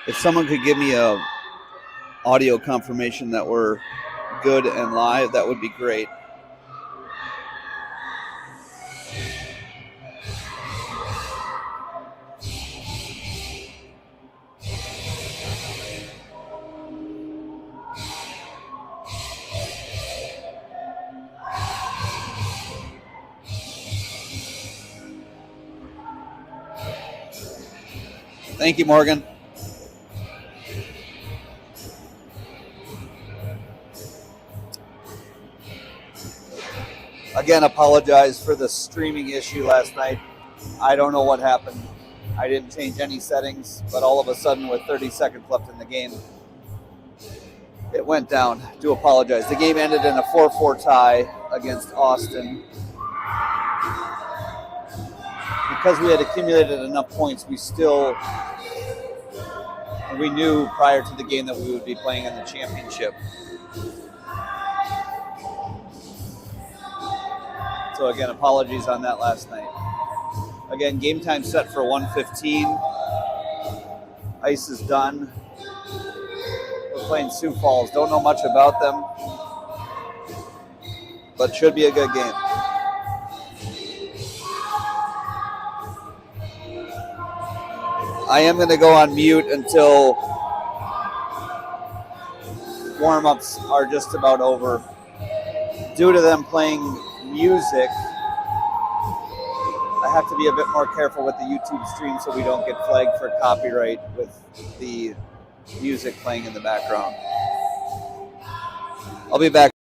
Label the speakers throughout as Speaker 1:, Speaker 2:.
Speaker 1: If someone could give me a audio confirmation that we're good and live, that would be great. Thank you, Morgan. Again, apologize for the streaming issue last night. I don't know what happened. I didn't change any settings, but all of a sudden, with 30 seconds left in the game, it went down. Do apologize. The game ended in a 4-4 tie against Austin. Because we had accumulated enough points, we knew prior to the game that we would be playing in the championship. So again, apologies on that last night. Again, game time set for 1:15. Ice is done. We're playing Sioux Falls. Don't know much about them, but should be a good game. I am going to go on mute until warm-ups are just about over. Due to them playing music, I have to be a bit more careful with the YouTube stream so we don't get flagged for copyright with the music playing in the background. I'll be back.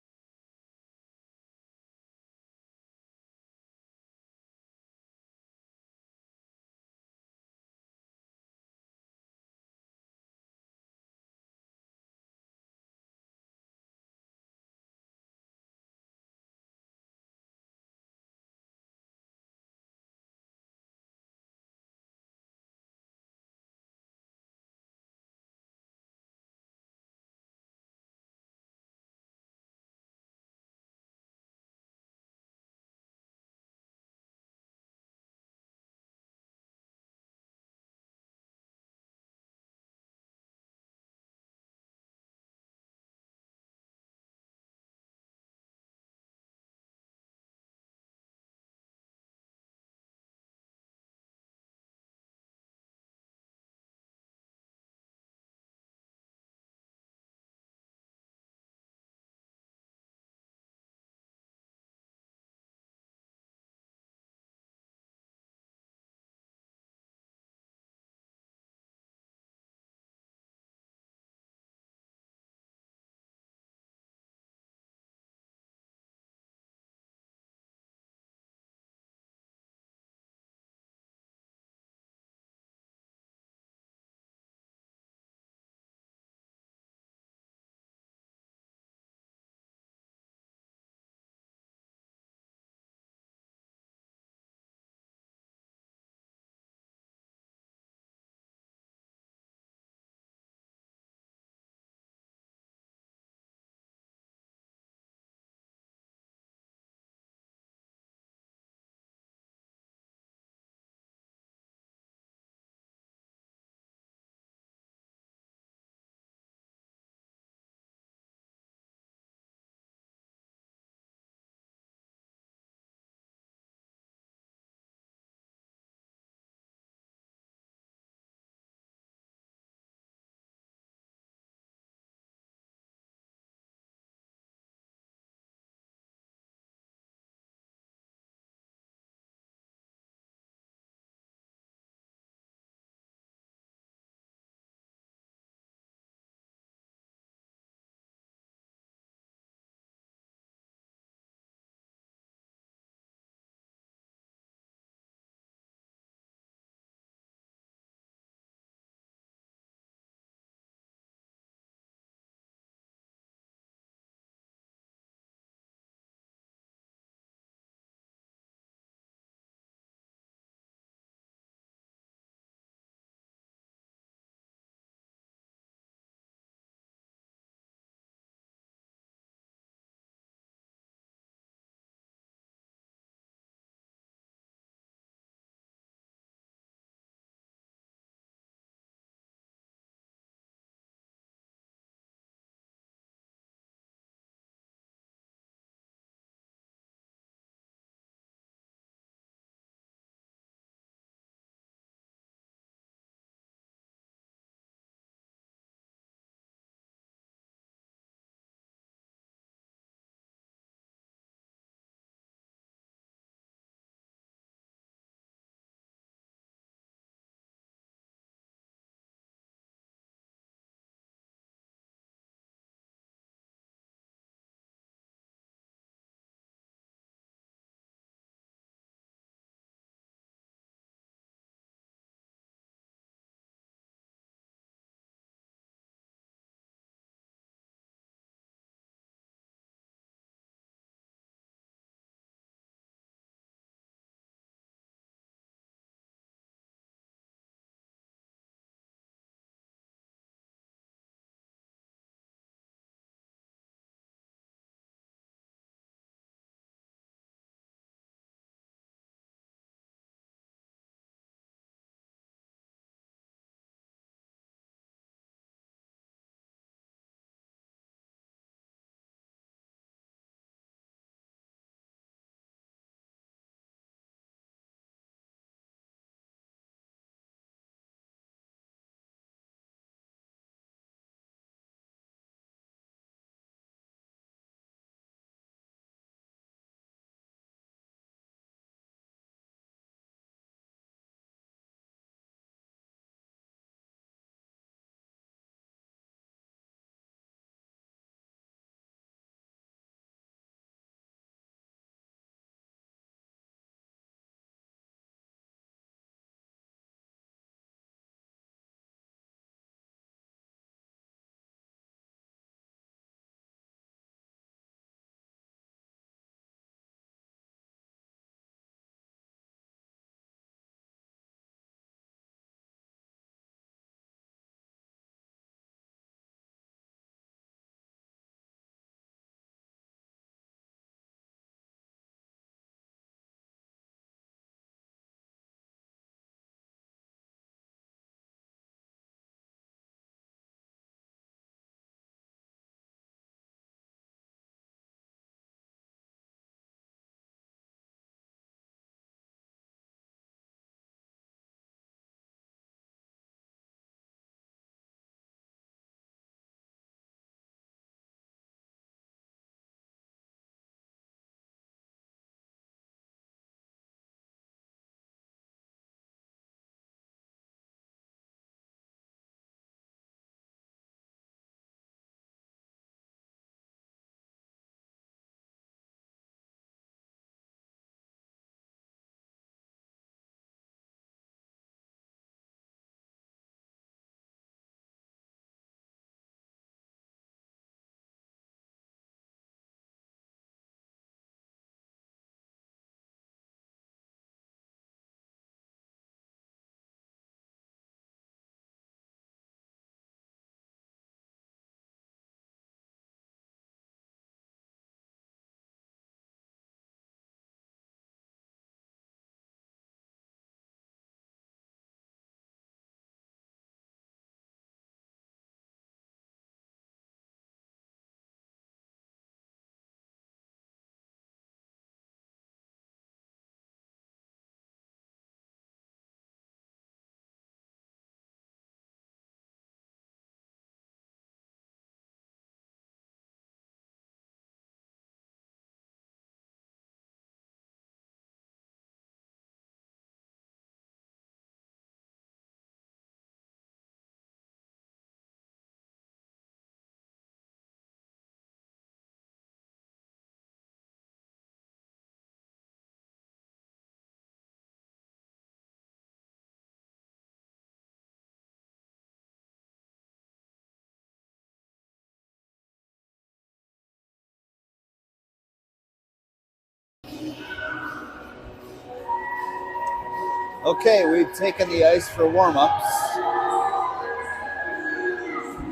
Speaker 1: Okay, we've taken the ice for warm-ups.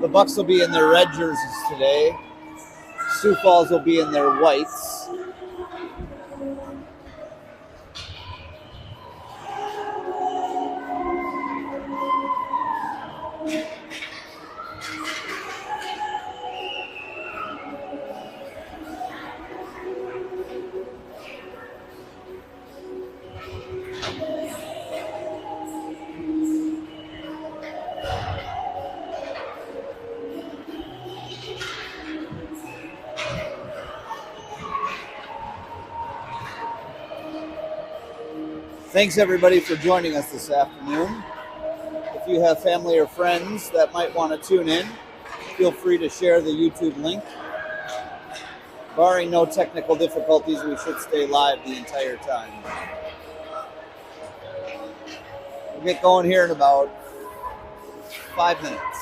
Speaker 1: The Bucs will be in their red jerseys today. Sioux Falls will be in their whites. Thanks everybody for joining us this afternoon. If you have family or friends that might want to tune in, feel free to share the YouTube link. Barring no technical difficulties, we should stay live the entire time. We'll get going here in about 5 minutes.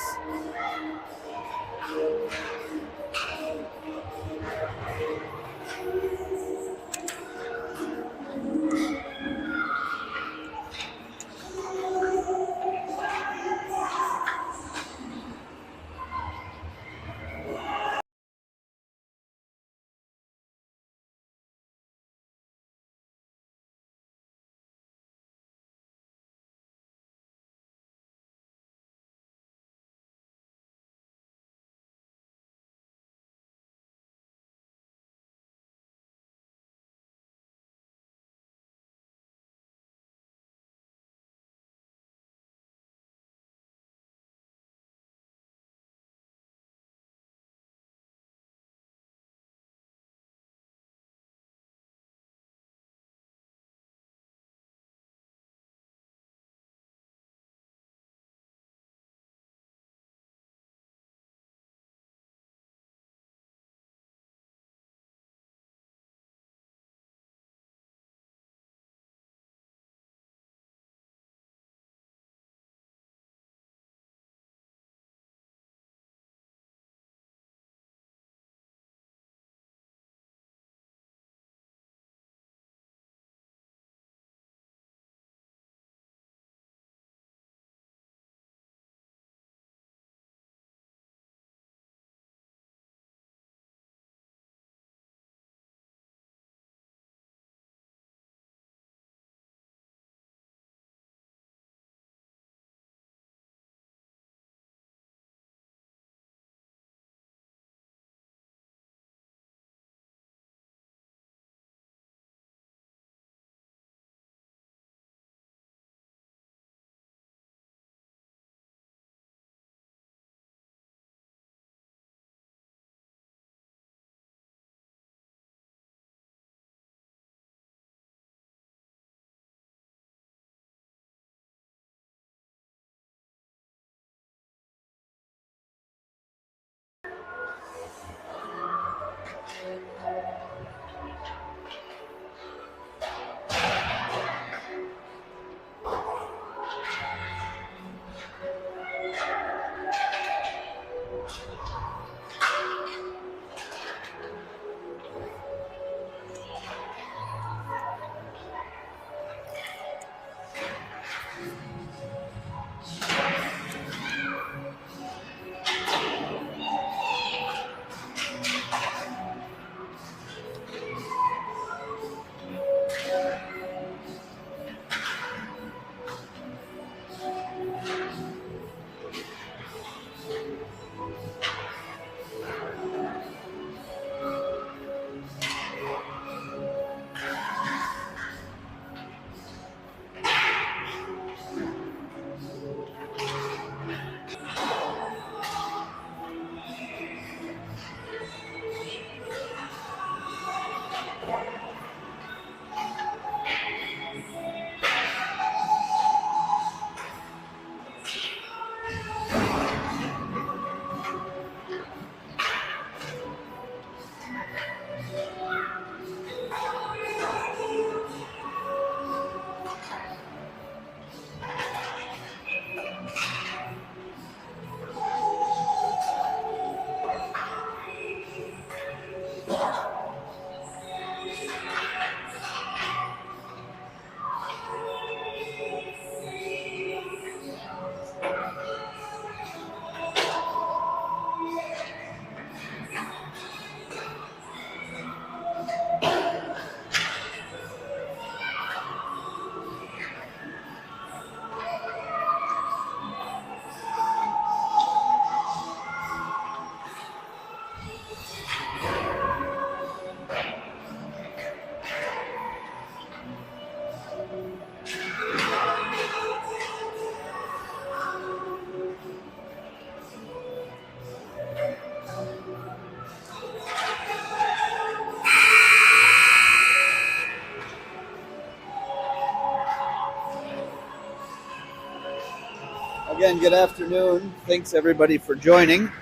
Speaker 1: Again, good afternoon. Thanks everybody for joining.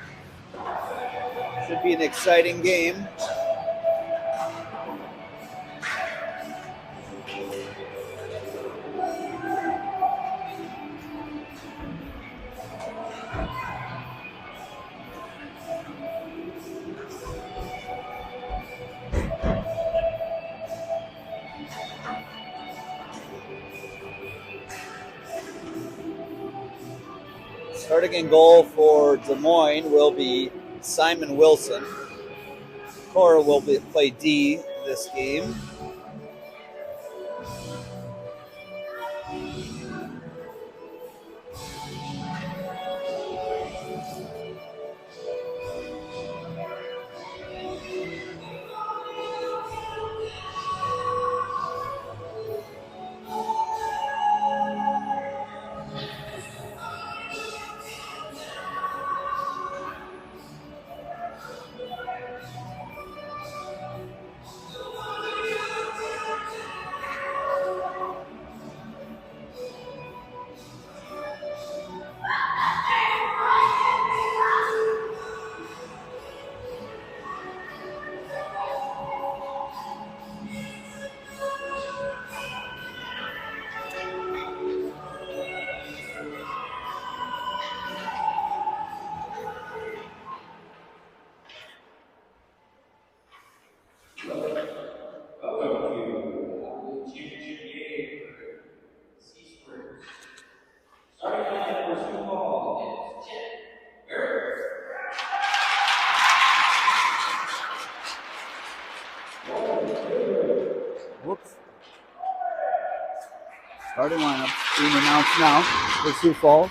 Speaker 1: Should be an exciting game. Starting in goal for Des Moines will be Simon Wilson. Cora will play D this game. Whoops. Starting lineup being announced now for Sioux Falls.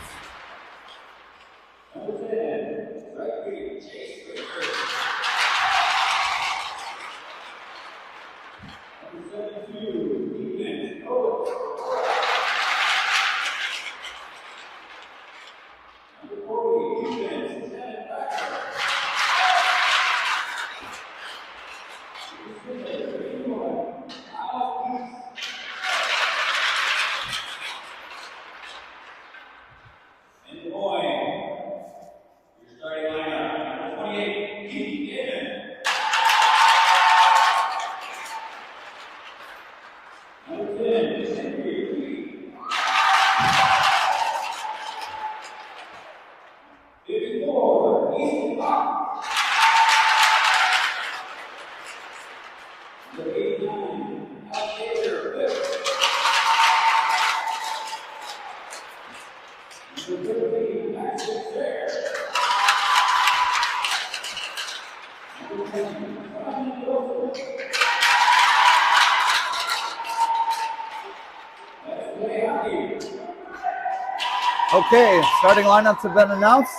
Speaker 1: Okay, starting lineups have been announced.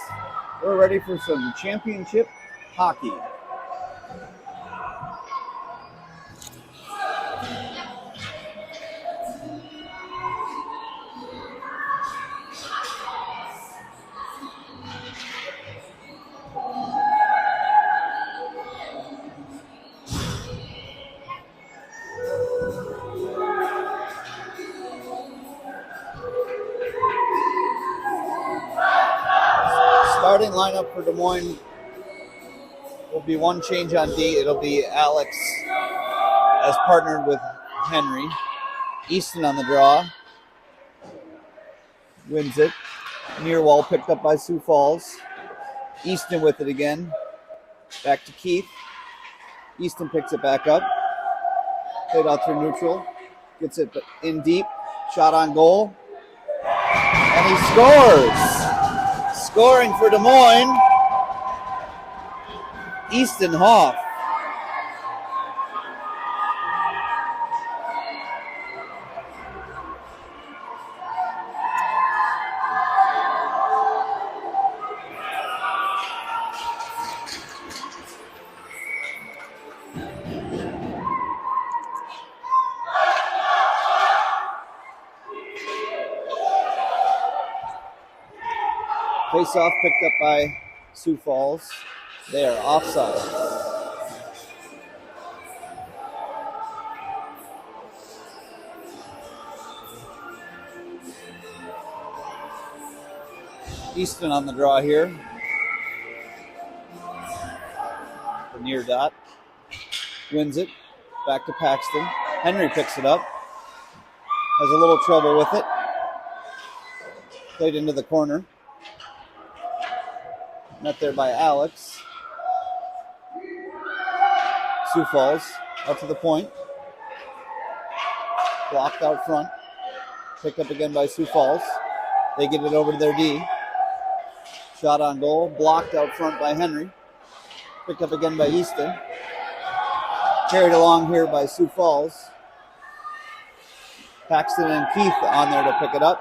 Speaker 1: We're ready for some championship hockey. Starting lineup for Des Moines will be one change on D. It'll be Alex as partnered with Henry. Easton on the draw. Wins it. Near wall picked up by Sioux Falls. Easton with it again. Back to Keith. Easton picks it back up. Played out through neutral. Gets it in deep. Shot on goal. And he scores! Scoring for Des Moines, Easton Hoff. Face-off picked up by Sioux Falls. They are offside. Easton on the draw here. The near dot. Wins it. Back to Paxton. Henry picks it up. Has a little trouble with it. Played into the corner. Met there by Alex. Sioux Falls out to the point. Blocked out front. Picked up again by Sioux Falls. They get it over to their D. Shot on goal. Blocked out front by Henry. Picked up again by Easton. Carried along here by Sioux Falls. Paxton and Keith on there to pick it up.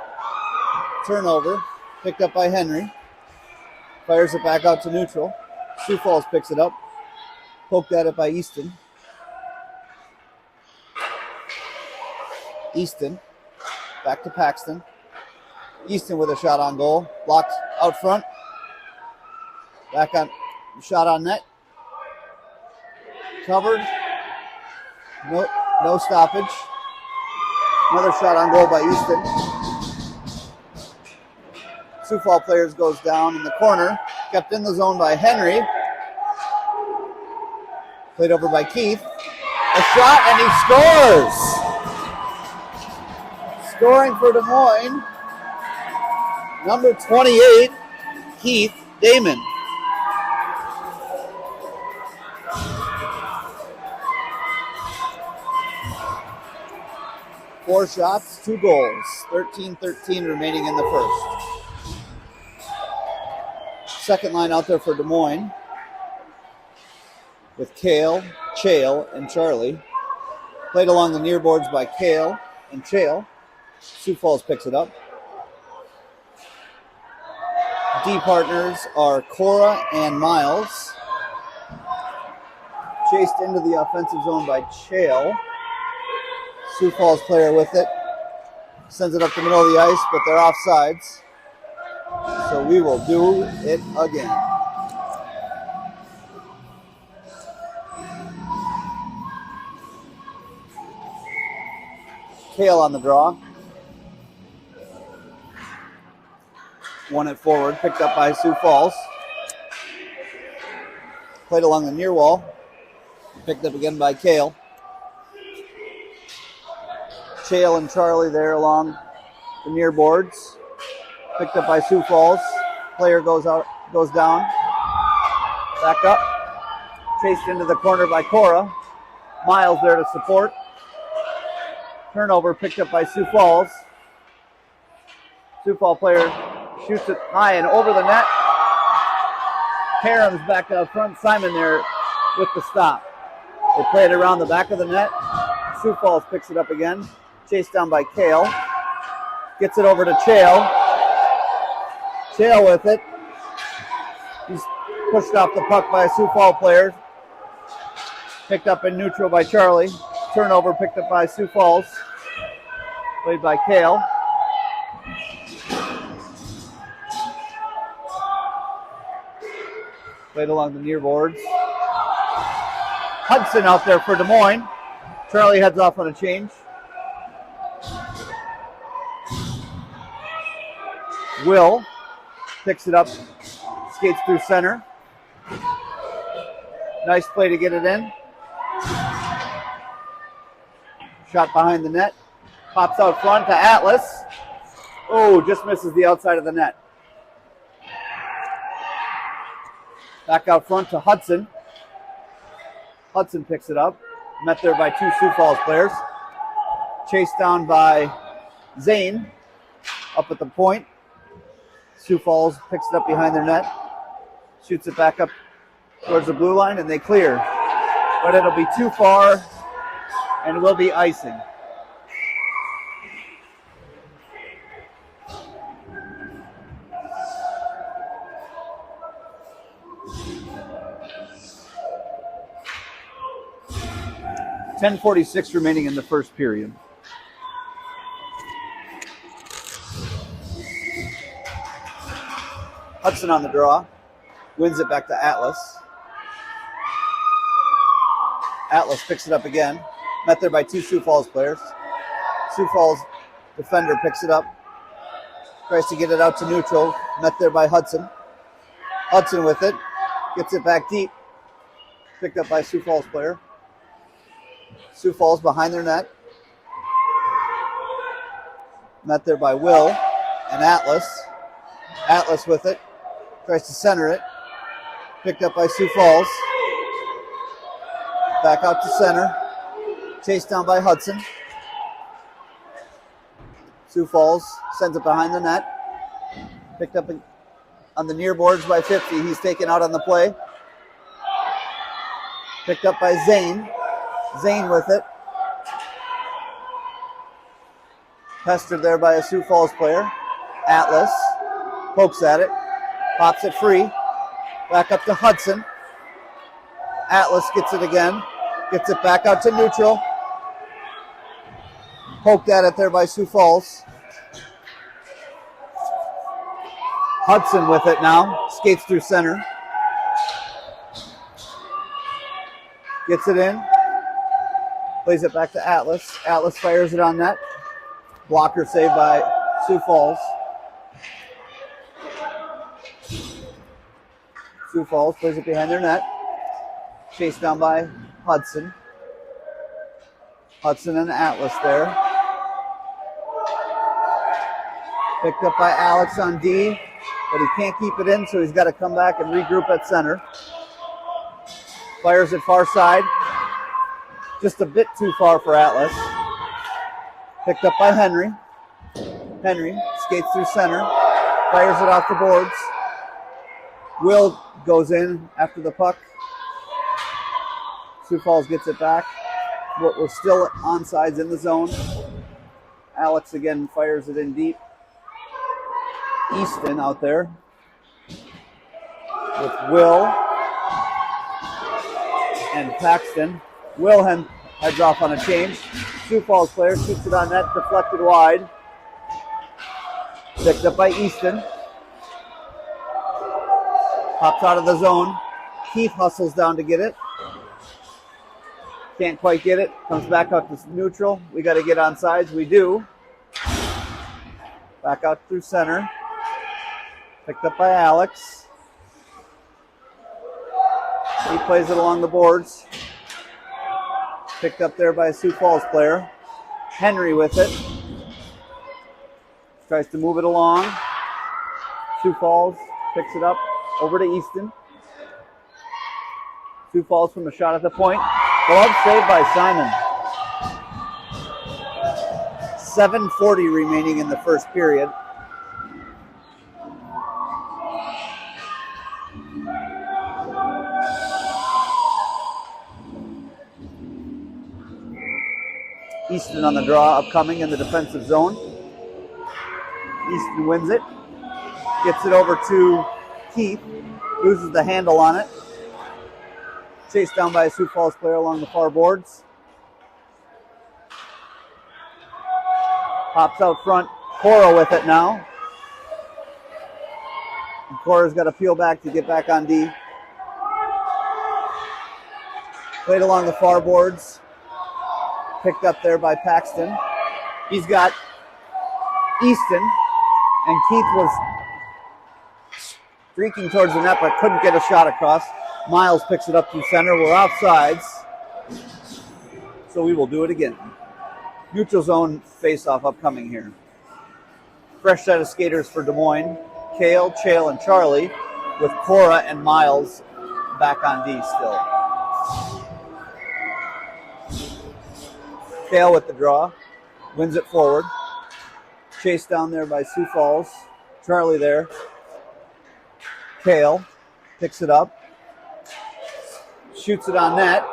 Speaker 1: Turnover. Picked up by Henry. Fires it back out to neutral. Sioux Falls picks it up. Poked at it by Easton. Easton. Back to Paxton. Easton with a shot on goal. Blocked out front. Back on. Shot on net. Covered. No stoppage. Another shot on goal by Easton. Sioux Falls players goes down in the corner. Kept in the zone by Henry. Played over by Keith. A shot and he scores! Scoring for Des Moines. Number 28, Keith Damon. Four shots, 2 goals. 13-13 remaining in the first. Second line out there for Des Moines with Kale, Chale, and Charlie. Played along the near boards by Kale and Chale. Sioux Falls picks it up. D partners are Cora and Miles. Chased into the offensive zone by Chale. Sioux Falls player with it. Sends it up the middle of the ice, but they're offsides. So we will do it again. Kale on the draw. Won it forward, picked up by Sioux Falls. Played along the near wall. Picked up again by Kale. Chale and Charlie there along the near boards. Picked up by Sioux Falls. Player goes down. Back up. Chased into the corner by Cora. Miles there to support. Turnover picked up by Sioux Falls. Sioux Falls player shoots it high and over the net. Karam's back out front. Simon there with the stop. They play it around the back of the net. Sioux Falls picks it up again. Chased down by Kale. Gets it over to Chale. Chale with it. He's pushed off the puck by a Sioux Falls player. Picked up in neutral by Charlie. Turnover picked up by Sioux Falls. Played by Kale. Played along the near boards. Hudson out there for Des Moines. Charlie heads off on a change. Will picks it up, skates through center. Nice play to get it in. Shot behind the net. Pops out front to Atlas. Oh, just misses the outside of the net. Back out front to Hudson. Hudson picks it up. Met there by 2 Sioux Falls players. Chased down by Zane. Up at the point. Sioux Falls picks it up behind their net. Shoots it back up towards the blue line, and they clear. But it'll be too far, and will be icing. .46 remaining in the first period. Hudson on the draw. Wins it back to Atlas. Atlas picks it up again. Met there by 2 Sioux Falls players. Sioux Falls defender picks it up. Tries to get it out to neutral. Met there by Hudson. Hudson with it. Gets it back deep. Picked up by Sioux Falls player. Sioux Falls behind their net. Met there by Will and Atlas. Atlas with it. Tries to center it. Picked up by Sioux Falls. Back out to center. Chased down by Hudson. Sioux Falls sends it behind the net. Picked up on the near boards by 50. He's taken out on the play. Picked up by Zane. Zane with it. Pestered there by a Sioux Falls player. Atlas pokes at it. Pops it free. Back up to Hudson. Atlas gets it again. Gets it back out to neutral. Poked at it there by Sioux Falls. Hudson with it now. Skates through center. Gets it in. Plays it back to Atlas. Atlas fires it on net. Blocker saved by Sioux Falls. Sioux Falls plays it behind their net. Chased down by Hudson. Hudson and Atlas there. Picked up by Alex on D, but he can't keep it in, so he's got to come back and regroup at center. Fires it far side. Just a bit too far for Atlas. Picked up by Henry. Henry skates through center. Fires it off the boards. Will goes in after the puck. Sioux Falls gets it back. We're still onsides in the zone. Alex again fires it in deep. Easton out there with Will and Paxton. Will heads off on a change. Sioux Falls player shoots it on net, deflected wide. Picked up by Easton. Pops out of the zone. Keith hustles down to get it. Can't quite get it. Comes back up to neutral. We got to get on sides. We do. Back out through center. Picked up by Alex. He plays it along the boards. Picked up there by a Sioux Falls player. Henry with it. Tries to move it along. Sioux Falls picks it up over to Easton. Sioux Falls from a shot at the point. Glove saved by Simon. 7:40 remaining in the first period. Easton on the draw, upcoming in the defensive zone. Easton wins it. Gets it over to Keith. Loses the handle on it. Chased down by a Sioux Falls player along the far boards. Pops out front. Cora with it now. And Cora's got to peel back to get back on D. Played along the far boards. Picked up there by Paxton. He's got Easton. And Keith was streaking towards the net but couldn't get a shot across. Miles picks it up through center. We're offsides. So we will do it again. Neutral zone face-off upcoming here. Fresh set of skaters for Des Moines. Kale, Chael, and Charlie with Cora and Miles back on D still. Kale with the draw. Wins it forward. Chased down there by Sioux Falls. Charlie there. Kale picks it up. Shoots it on net.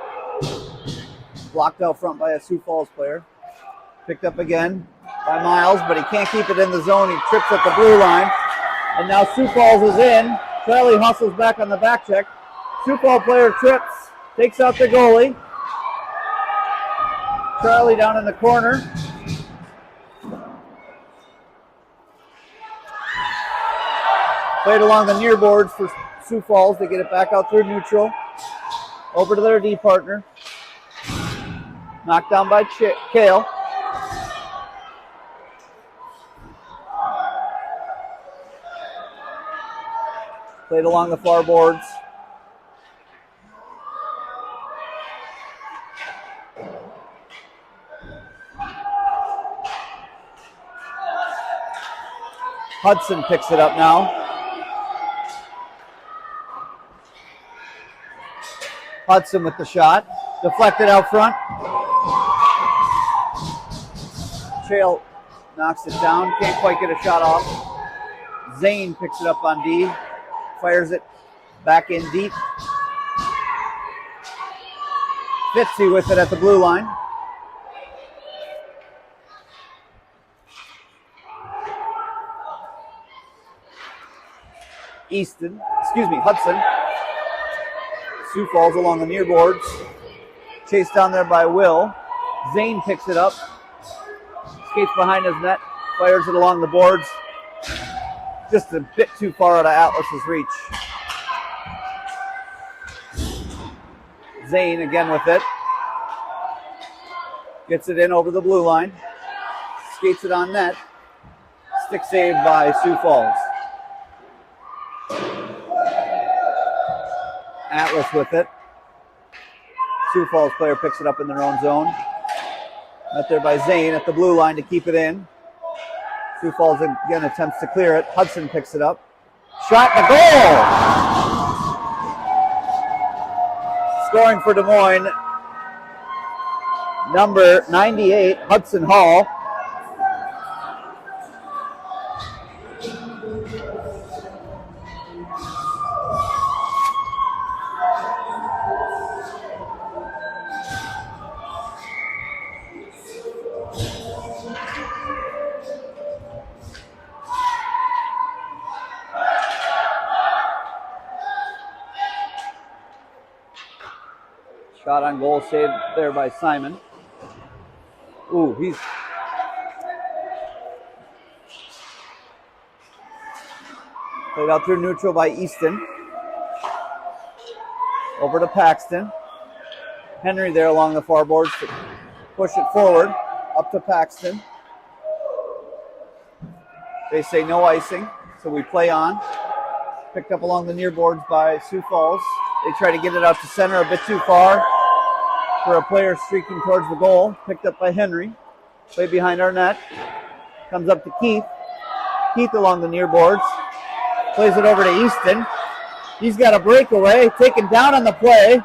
Speaker 1: Blocked out front by a Sioux Falls player. Picked up again by Miles, but he can't keep it in the zone. He trips at the blue line. And now Sioux Falls is in. Charlie hustles back on the back check. Sioux Falls player trips. Takes out the goalie. Charlie down in the corner. Played along the near boards for Sioux Falls. They get it back out through neutral. Over to their D partner. Knocked down by Kale. Played along the far boards. Hudson picks it up now. Hudson with the shot. Deflected out front. Trail knocks it down. Can't quite get a shot off. Zane picks it up on D. Fires it back in deep. Fitzy with it at the blue line. Hudson. Sioux Falls along the near boards. Chased down there by Will. Zane picks it up. Skates behind his net. Fires it along the boards. Just a bit too far out of Atlas's reach. Zane again with it. Gets it in over the blue line. Skates it on net. Stick save by Sioux Falls. Atlas with it. Sioux Falls player picks it up in their own zone. Met there by Zane at the blue line to keep it in. Sioux Falls again attempts to clear it. Hudson picks it up. Shot and a goal! Scoring for Des Moines, number 98, Hudson Hall. Shot on goal saved there by Simon. Ooh, he's played out through neutral by Easton. Over to Paxton. Henry there along the far boards to push it forward. Up to Paxton. They say no icing, so we play on. Picked up along the near boards by Sioux Falls. They try to get it out to center a bit too far for a player streaking towards the goal. Picked up by Henry. Play behind our net. Comes up to Keith. Keith along the near boards. Plays it over to Easton. He's got a breakaway. Taken down on the play.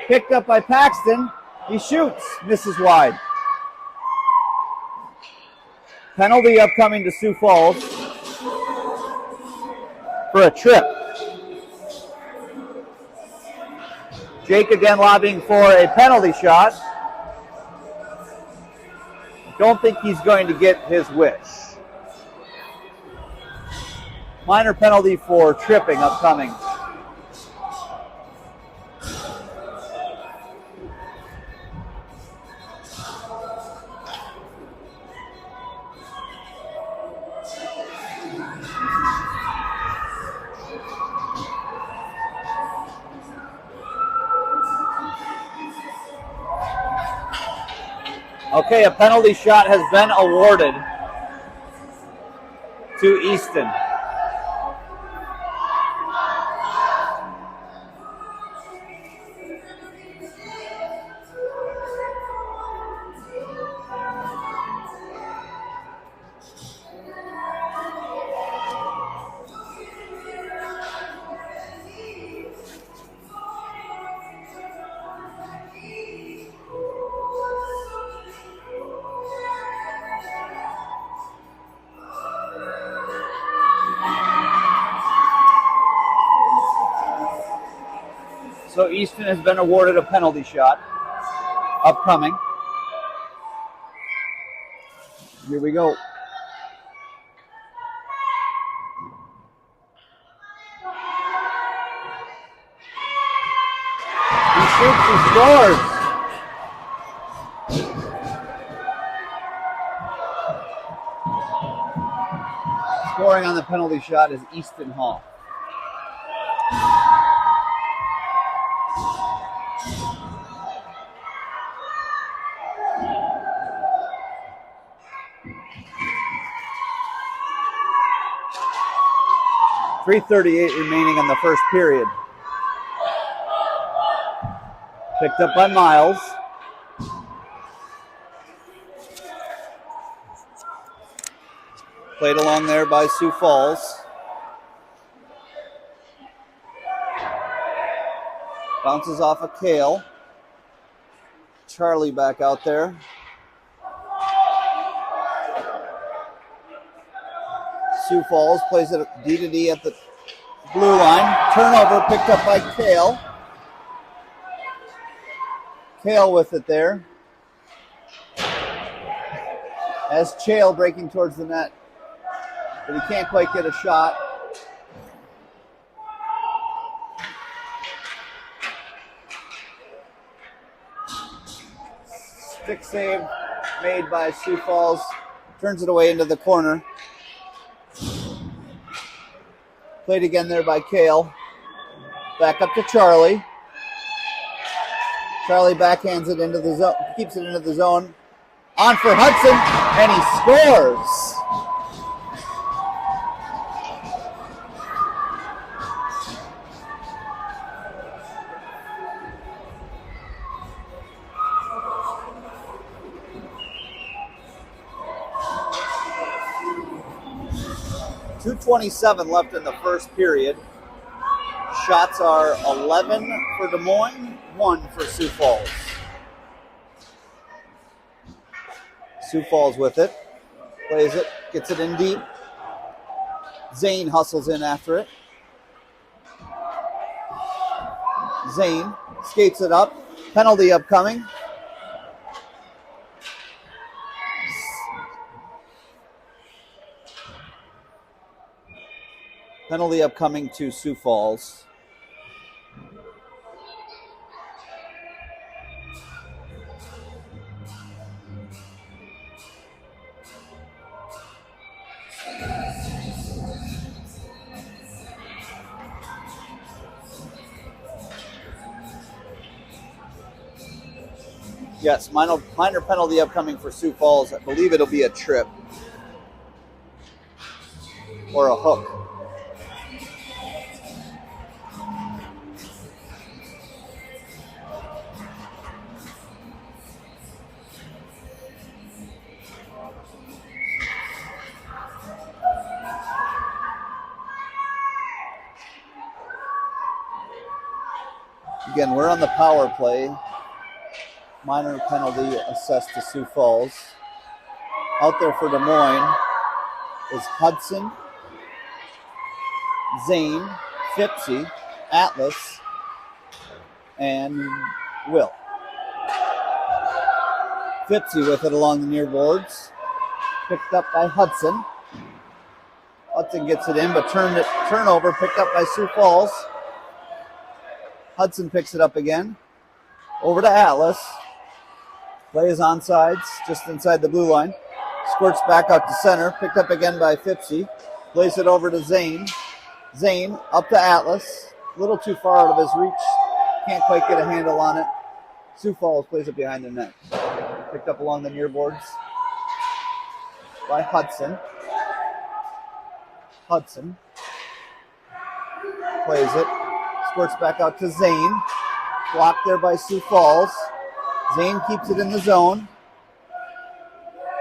Speaker 1: Picked up by Paxton. He shoots. Misses wide. Penalty upcoming to Sioux Falls for a trip. Jake again lobbying for a penalty shot. Don't think he's going to get his wish. Minor penalty for tripping upcoming. Okay, a penalty shot has been awarded to Easton. So Easton has been awarded a penalty shot. Upcoming. Here we go. He shoots, he scores. Scoring on the penalty shot is Easton Hall. 3:38 remaining in the first period. Picked up by Miles. Played along there by Sioux Falls. Bounces off of Kale. Charlie back out there. Sioux Falls plays it D to D at the blue line. Turnover picked up by Kale. Kale with it there. As Chale breaking towards the net. But he can't quite get a shot. Stick save made by Sioux Falls. Turns it away into the corner. Played again there by Kale. Back up to Charlie. Charlie backhands it into the zone, keeps it into the zone. On for Hudson, and he scores. .227 left in the first period. Shots are 11 for Des Moines, 1 for Sioux Falls. Sioux Falls with it. Plays it, gets it in deep. Zane hustles in after it. Zane skates it up. Penalty upcoming. Penalty upcoming to Sioux Falls. Yes, minor penalty upcoming for Sioux Falls. I believe it'll be a trip or a hook. Again, we're on the power play. Minor penalty assessed to Sioux Falls. Out there for Des Moines is Hudson, Zane, Fipsy, Atlas, and Will. Fipsy with it along the near boards. Picked up by Hudson. Hudson gets it in, but turnover picked up by Sioux Falls. Hudson picks it up again. Over to Atlas. Play is onside, just inside the blue line. Squirts back out to center. Picked up again by Fipsy. Plays it over to Zane. Zane up to Atlas. A little too far out of his reach. Can't quite get a handle on it. Sioux Falls plays it behind the net. Picked up along the near boards by Hudson. Hudson plays it. Squirts back out to Zane. Blocked there by Sioux Falls. Zane keeps it in the zone.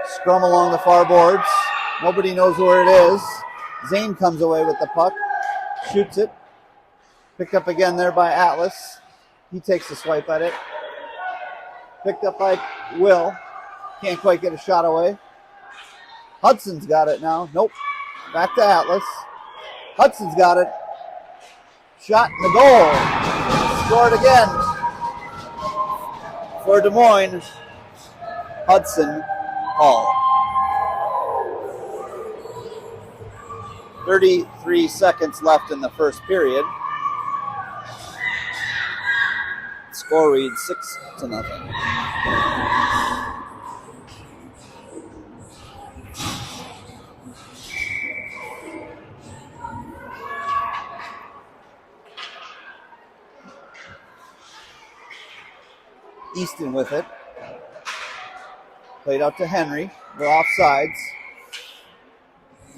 Speaker 1: Scrum along the far boards. Nobody knows where it is. Zane comes away with the puck. Shoots it. Picked up again there by Atlas. He takes a swipe at it. Picked up by Will. Can't quite get a shot away. Hudson's got it now. Nope. Back to Atlas. Hudson's got it. Shot in the goal. Scored again for Des Moines. Hudson Hall. 33 seconds left in the first period. Score reads 6-0. Easton with it. Played out to Henry. We're offsides.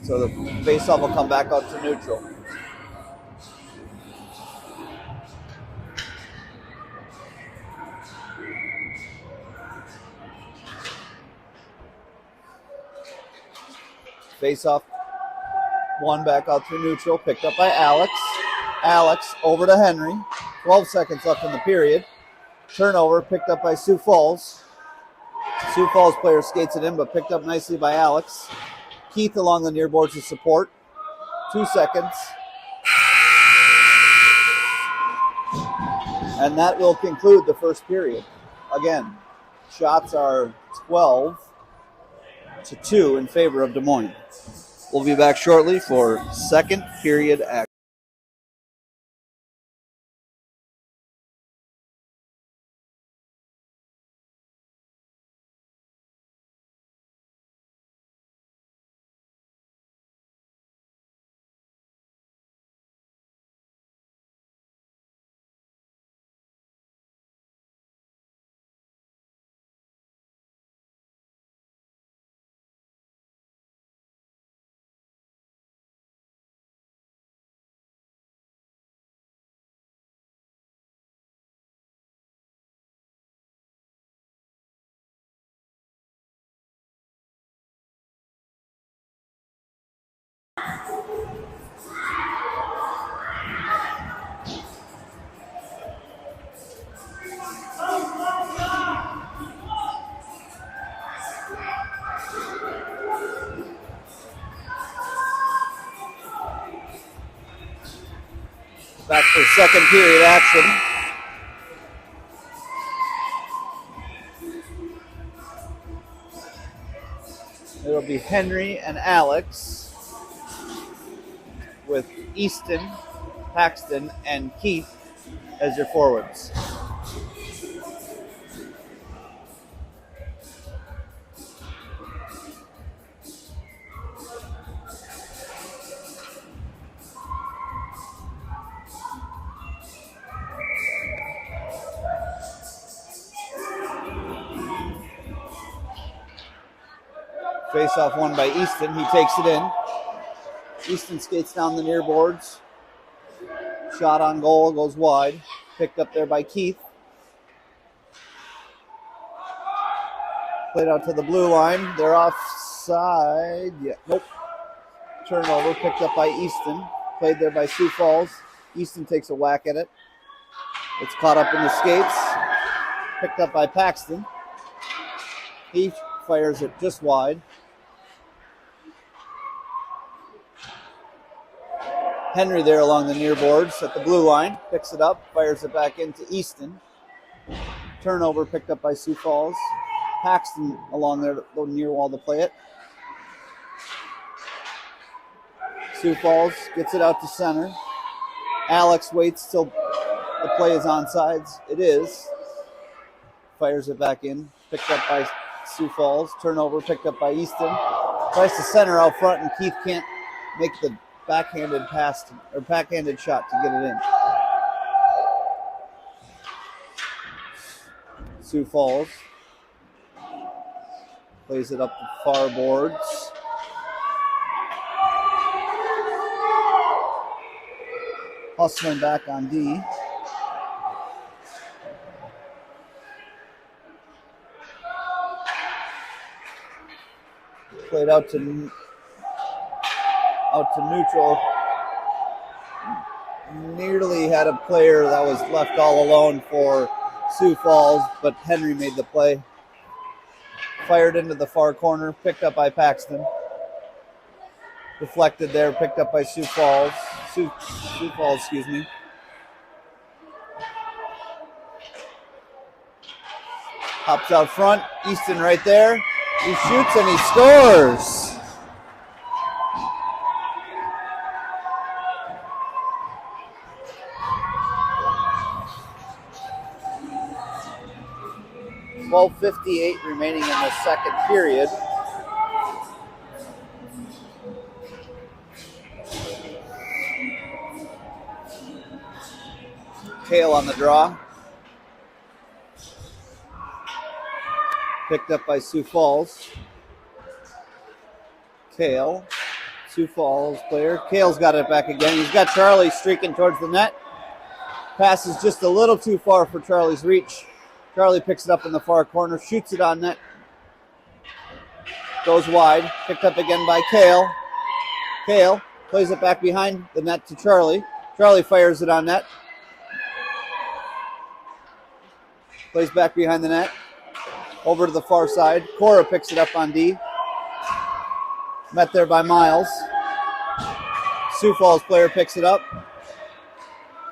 Speaker 1: So the faceoff will come back out to neutral. Face-off, one back out through neutral, picked up by Alex. Alex over to Henry. 12 seconds left in the period. Turnover picked up by Sioux Falls. Sioux Falls player skates it in, but picked up nicely by Alex. Keith along the near boards to support. 2 seconds. And that will conclude the first period. Again, shots are 12-2 in favor of Des Moines. We'll be back shortly for second period action. Back for second period action. It'll be Henry and Alex with Easton, Paxton, and Keith as your forwards. Face-off won by Easton. He takes it in. Easton skates down the near boards. Shot on goal, goes wide. Picked up there by Keith. Played out to the blue line. They're offside. Yeah, nope. Turnover picked up by Easton. Played there by Sioux Falls. Easton takes a whack at it. It's caught up in the skates. Picked up by Paxton. He fires it just wide. Henry there along the near boards at the blue line. Picks it up, fires it back into Easton. Turnover picked up by Sioux Falls. Paxton along there, the near wall to play it. Sioux Falls gets it out to center. Alex waits till the play is onside. It is. Fires it back in. Picked up by Sioux Falls. Turnover picked up by Easton. Tries to center out front, and Keith can't make the backhanded pass or backhanded shot to get it in. Sioux Falls plays it up the far boards. Hustling back on D. Played out to neutral. Nearly had a player that was left all alone for Sioux Falls, but Henry made the play. Fired into the far corner, picked up by Paxton. Deflected there, picked up by Sioux Falls. Sioux Falls, excuse me. Hops out front, Easton right there. He shoots and he scores. .58 remaining in the second period. Kale on the draw. Picked up by Sioux Falls. Kale. Sioux Falls player. Kale's got it back again. He's got Charlie streaking towards the net. Passes just a little too far for Charlie's reach. Charlie picks it up in the far corner, shoots it on net. Goes wide. Picked up again by Kale. Kale plays it back behind the net to Charlie. Charlie fires it on net. Plays back behind the net. Over to the far side. Cora picks it up on D. Met there by Miles. Sioux Falls player picks it up.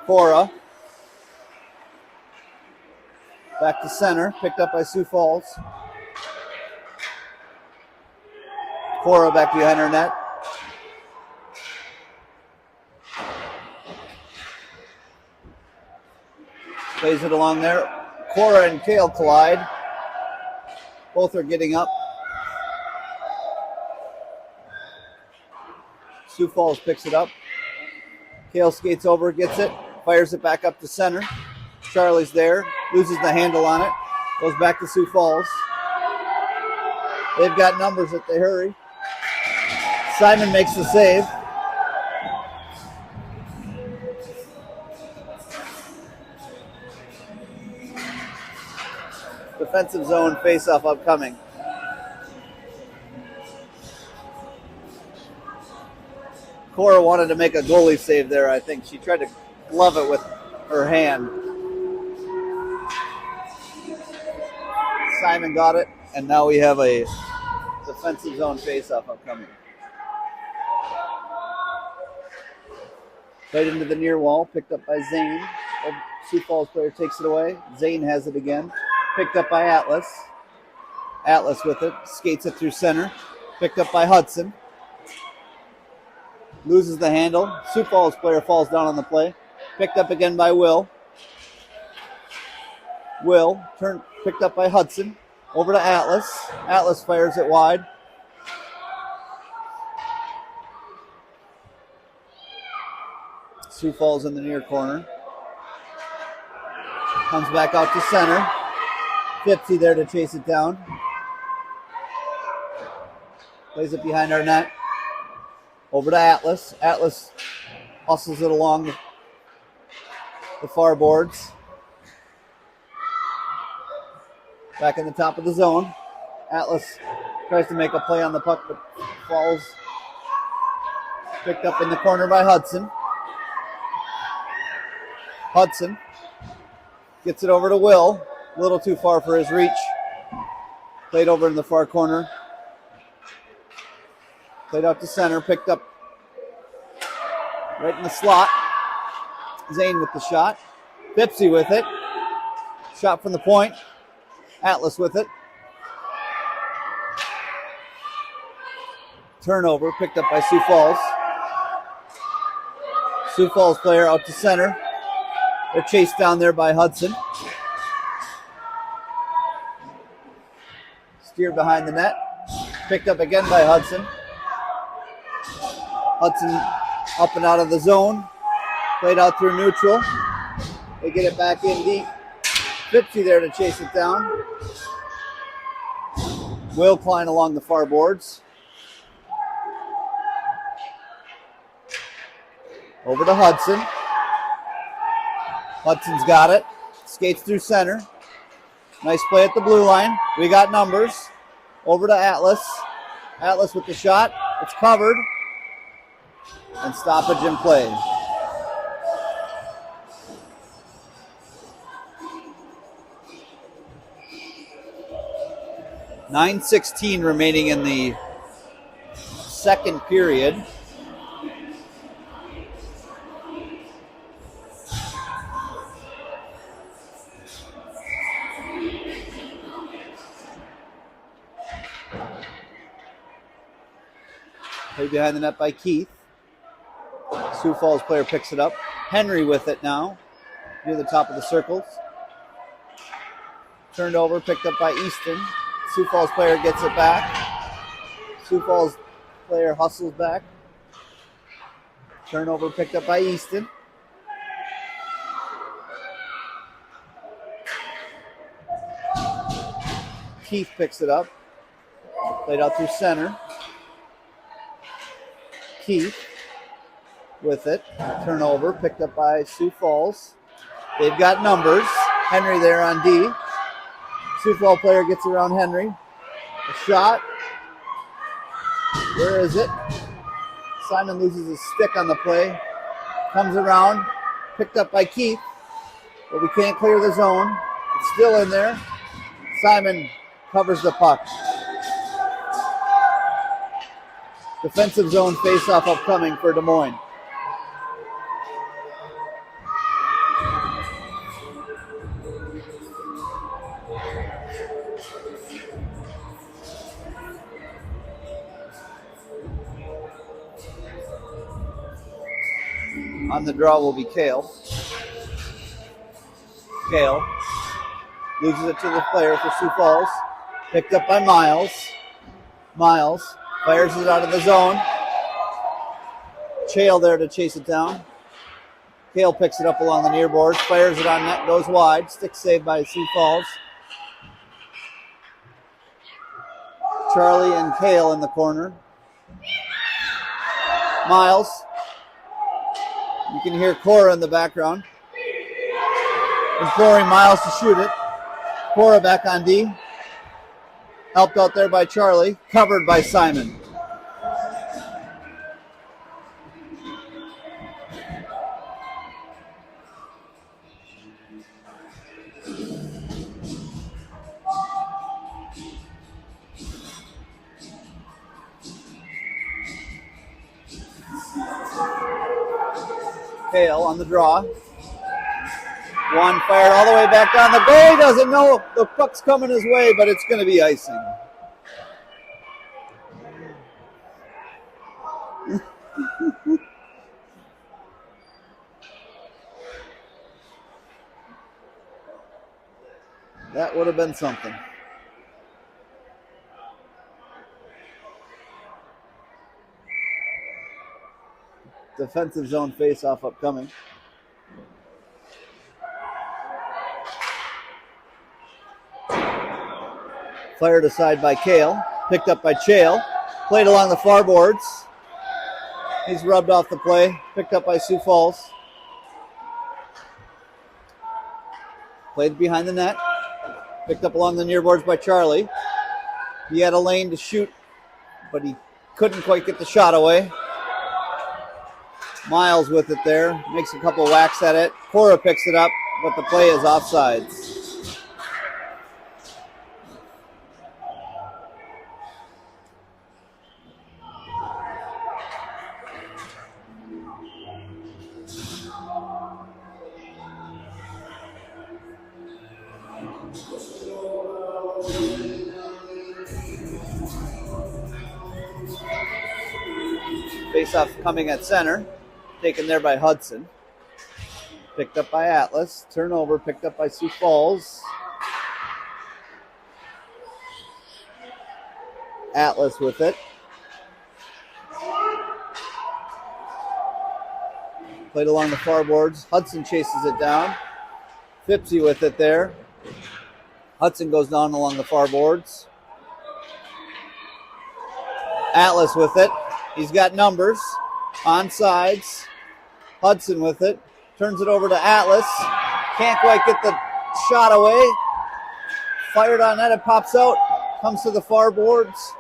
Speaker 1: Cora. Back to center. Picked up by Sioux Falls. Cora back behind her net. Plays it along there. Cora and Kale collide. Both are getting up. Sioux Falls picks it up. Kale skates over, gets it, fires it back up to center. Charlie's there, loses the handle on it, goes back to Sioux Falls. They've got numbers if they hurry. Simon makes the save. Defensive zone face-off upcoming. Cora wanted to make a goalie save there, I think. She tried to glove it with her hand. Simon got it, and now we have a defensive zone face-off upcoming. Right into the near wall, picked up by Zane. Sioux Falls player takes it away. Zane has it again. Picked up by Atlas. Atlas with it, skates it through center. Picked up by Hudson. Loses the handle. Sioux Falls player falls down on the play. Picked up again by Will. Will, picked up by Hudson. Over to Atlas. Atlas fires it wide. Sioux Falls in the near corner. Comes back out to center. Fipsy there to chase it down. Plays it behind our net. Over to Atlas. Atlas hustles it along the far boards. Back in the top of the zone. Atlas tries to make a play on the puck, but falls. Picked up in the corner by Hudson. Hudson gets it over to Will. A little too far for his reach. Played over in the far corner. Played out to center. Picked up right in the slot. Zane with the shot. Fipsy with it. Shot from the point. Atlas with it. Turnover picked up by Sioux Falls. Sioux Falls player out to center. They're chased down there by Hudson. Steered behind the net. Picked up again by Hudson. Hudson up and out of the zone. Played out through neutral. They get it back in deep. Fipsy there to chase it down. Will Klein along the far boards. Over to Hudson. Hudson's got it. Skates through center. Nice play at the blue line. We got numbers. Over to Atlas. Atlas with the shot. It's covered. And stoppage in play. .9:16 remaining in the second period. Played behind the net by Keith. Sioux Falls player picks it up. Henry with it now, near the top of the circles. Turned over, picked up by Easton. Sioux Falls player gets it back. Sioux Falls player hustles back. Turnover picked up by Easton. Keith picks it up. Played out through center. Keith with it. Turnover picked up by Sioux Falls. They've got numbers. Henry there on D. Sioux Falls player gets around Henry. A shot. Where is it? Simon loses his stick on the play. Comes around. Picked up by Keith. But we can't clear the zone. It's still in there. Simon covers the puck. Defensive zone face-off upcoming for Des Moines. On the draw will be Kale. Kale loses it to the player for Sioux Falls. Picked up by Miles. Miles fires it out of the zone. Chael there to chase it down. Kale picks it up along the near boards. Fires it on net. Goes wide. Stick saved by Sioux Falls. Charlie and Kale in the corner. Miles. You can hear Cora in the background. Imploring Miles to shoot it. Cora back on D. Helped out there by Charlie. Covered by Simon. Kale on the draw. One fired all the way back down. The goalie doesn't know the puck's coming his way, but it's going to be icing. That would have been something. Defensive zone face-off upcoming. Fired aside by Kale. Picked up by Chael. Played along the far boards. He's rubbed off the play. Picked up by Sioux Falls. Played behind the net. Picked up along the near boards by Charlie. He had a lane to shoot, but he couldn't quite get the shot away. Miles with it there. Makes a couple whacks at it. Cora picks it up, but the play is offsides. Face-off coming at center. Taken there by Hudson. Picked up by Atlas. Turnover picked up by Sioux Falls. Atlas with it. Played along the far boards. Hudson chases it down. Fipsy with it there. Hudson goes down along the far boards. Atlas with it. He's got numbers. On sides. Hudson with it. Turns it over to Atlas. Can't quite get the shot away. Fired on net. It pops out. Comes to the far boards.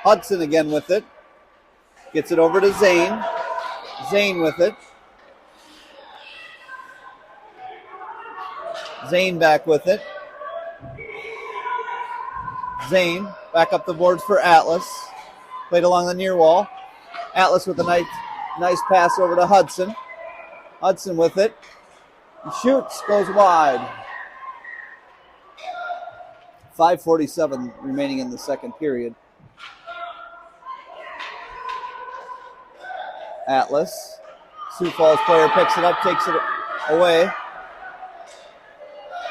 Speaker 1: Hudson again with it. Gets it over to Zane. Zane with it. Zane back with it. Zane back up the boards for Atlas. Played along the near wall. Atlas with a nice pass over to Hudson. Hudson with it. He shoots, goes wide. 5:47 remaining in the second period. Atlas. Sioux Falls player picks it up, takes it away.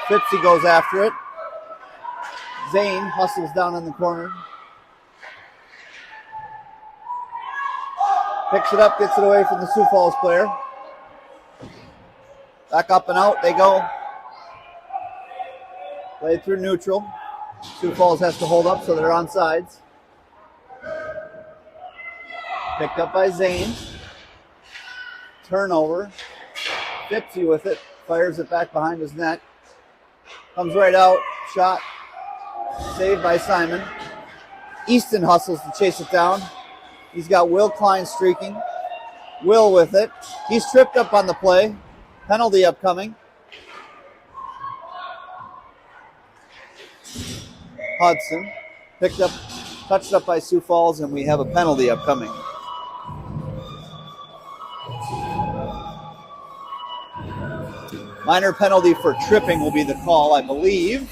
Speaker 1: Fipsy goes after it. Zane hustles down in the corner. Picks it up, gets it away from the Sioux Falls player. Back up and out they go. Played through neutral. Sioux Falls has to hold up, so they're on sides. Picked up by Zane. Turnover. Fipsy with it. Fires it back behind his net. Comes right out. Shot. Saved by Simon. Easton hustles to chase it down. He's got Will Klein streaking. Will with it. He's tripped up on the play. Penalty upcoming. Hudson touched up by Sioux Falls, and we have a penalty upcoming. Minor penalty for tripping will be the call, I believe.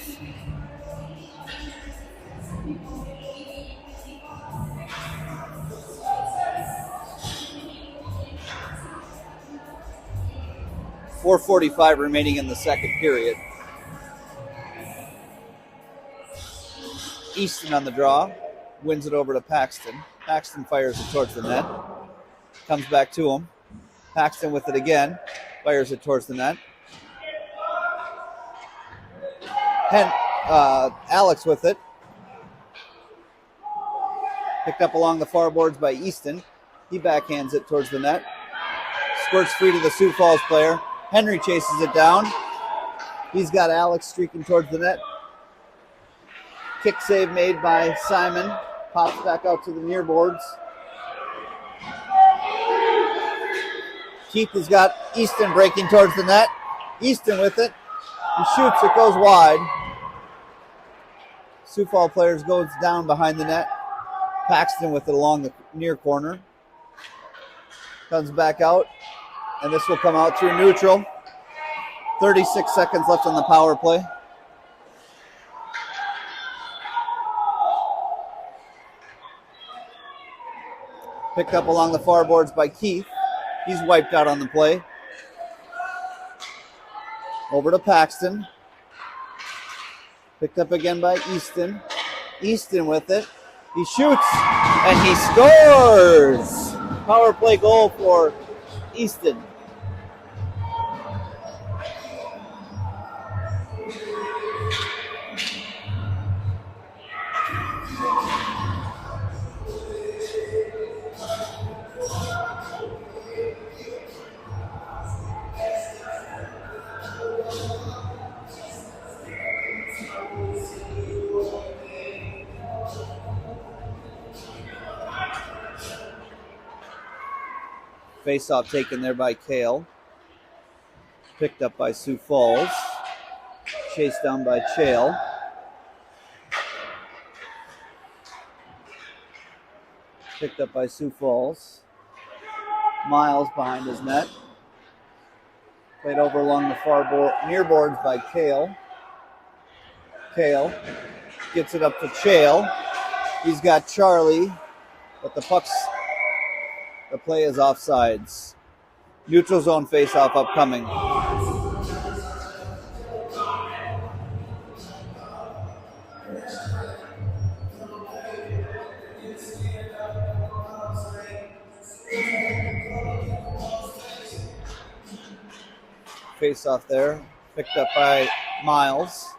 Speaker 1: .4:45 remaining in the second period. Easton on the draw, wins it over to Paxton. Paxton fires it towards the net. Comes back to him. Paxton with it again, fires it towards the net. Alex with it. Picked up along the far boards by Easton. He backhands it towards the net. Squirts free to the Sioux Falls player. Henry chases it down. He's got Alex streaking towards the net. Kick save made by Simon. Pops back out to the near boards. Keith has got Easton breaking towards the net. Easton with it. He shoots, it goes wide. Sioux Falls players goes down behind the net. Paxton with it along the near corner. Comes back out, and this will come out through neutral. 36 seconds left on the power play. Picked up along the far boards by Keith. He's wiped out on the play. Over to Paxton. Picked up again by Easton. Easton with it. He shoots, and he scores! Power play goal for Easton. Face-off taken there by Kale. Picked up by Sioux Falls. Chased down by Chale. Picked up by Sioux Falls. Miles behind his net. Played over along the far near boards by Kale. Kale gets it up to Chale. He's got Charlie, but the play is offsides. Neutral zone face-off upcoming. Face-off there. Picked up by Miles.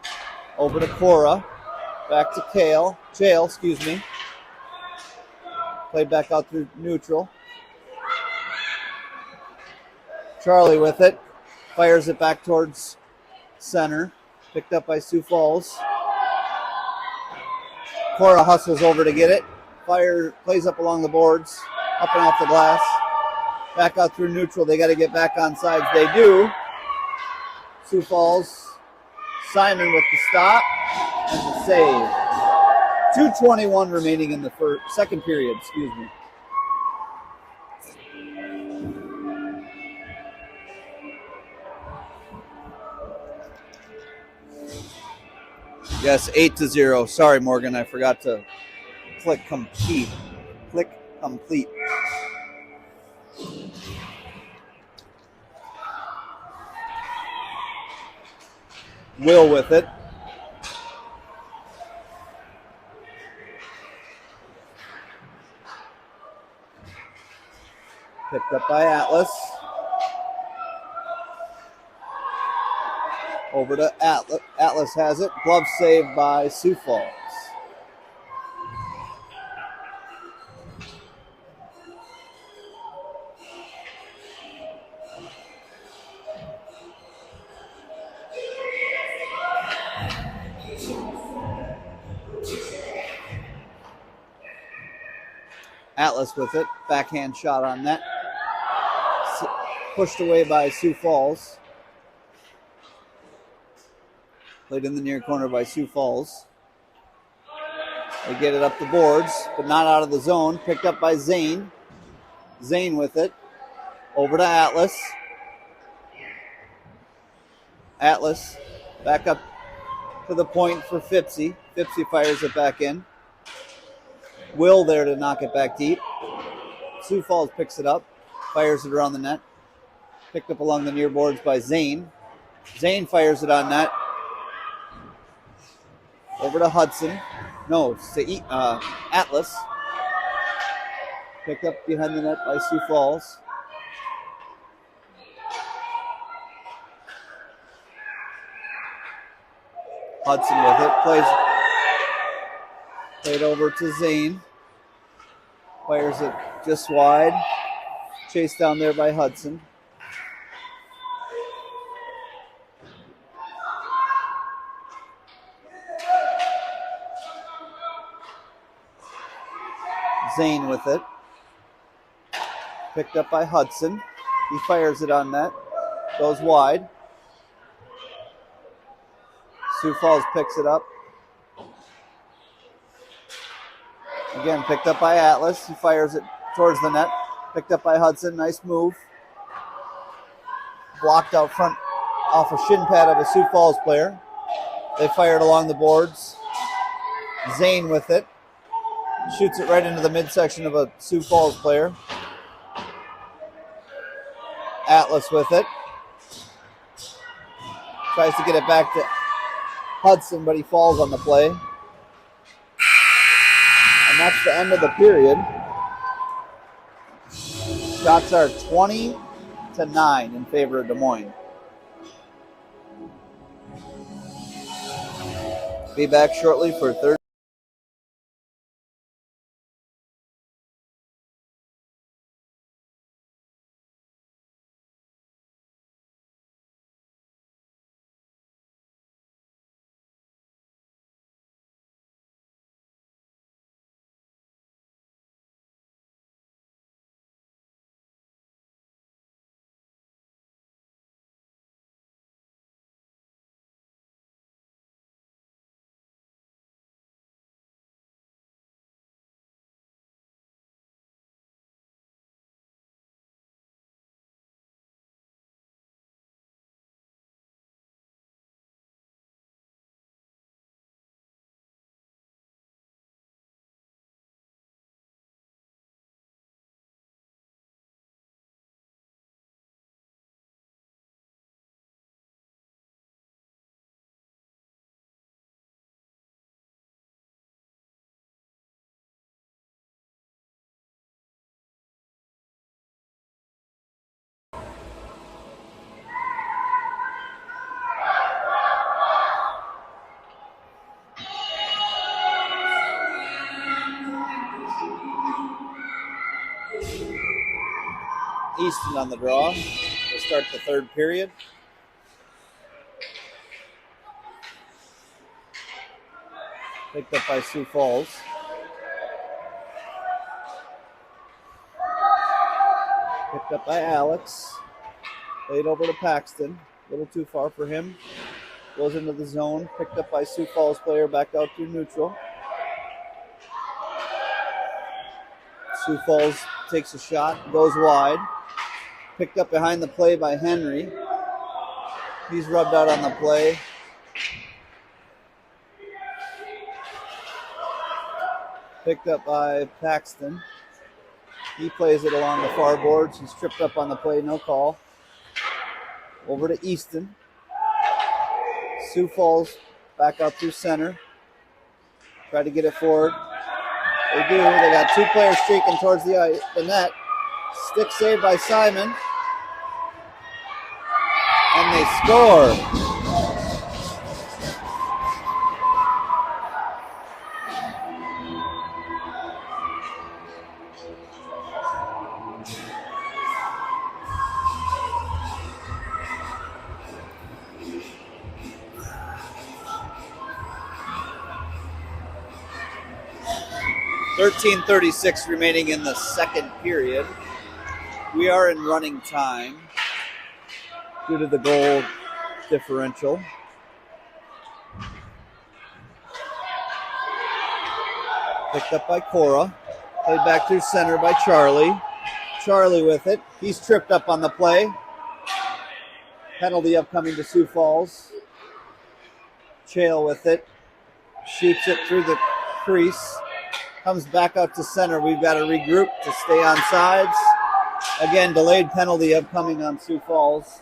Speaker 1: Over to Cora. Back to Chale, excuse me. Played back out through neutral. Charlie with it. Fires it back towards center. Picked up by Sioux Falls. Cora hustles over to get it. Plays up along the boards. Up and off the glass. Back out through neutral. They got to get back on sides. They do. Sioux Falls. Simon with the stop and the save. 2:21 remaining in the second period. Excuse me. Yes, 8-0. Sorry, Morgan, I forgot to click complete. Click complete. Will with it. Picked up by Atlas. Over to Atlas. Atlas has it. Glove saved by Sioux Falls. Atlas with it. Backhand shot on net. Pushed away by Sioux Falls. Played in the near corner by Sioux Falls. They get it up the boards, but not out of the zone. Picked up by Zane. Zane with it. Over to Atlas. Atlas back up to the point for Fipsy. Fipsy fires it back in. Will there to knock it back deep. Sioux Falls picks it up. Fires it around the net. Picked up along the near boards by Zane. Zane fires it on net. Over to Hudson. No, to Atlas. Picked up behind the net by Sioux Falls. Hudson with it. Played over to Zane. Fires it just wide. Chased down there by Hudson. Zane with it. Picked up by Hudson. He fires it on net. Goes wide. Sioux Falls picks it up. Again, picked up by Atlas. He fires it towards the net. Picked up by Hudson. Nice move. Blocked out front off a shin pad of a Sioux Falls player. They fire it along the boards. Zane with it. Shoots it right into the midsection of a Sioux Falls player. Atlas with it. Tries to get it back to Hudson, but he falls on the play. And that's the end of the period. Shots are 20-9 in favor of Des Moines. Be back shortly for third. Easton on the draw to start the third period. Picked up by Sioux Falls. Picked up by Alex. Played over to Paxton. A little too far for him. Goes into the zone. Picked up by Sioux Falls player back out to neutral. Sioux Falls takes a shot. Goes wide. Picked up behind the play by Henry. He's rubbed out on the play. Picked up by Paxton. He plays it along the far boards. He's tripped up on the play, no call. Over to Easton. Sioux Falls back out through center. Try to get it forward. They do. They got two players streaking towards the net. Stick save by Simon. And they score. 13:36 remaining in the second period. We are in running time due to the goal differential. Picked up by Cora. Played back through center by Charlie. Charlie with it. He's tripped up on the play. Penalty upcoming to Sioux Falls. Chael with it. Shoots it through the crease. Comes back out to center. We've got to regroup to stay on sides. Again, delayed penalty upcoming on Sioux Falls.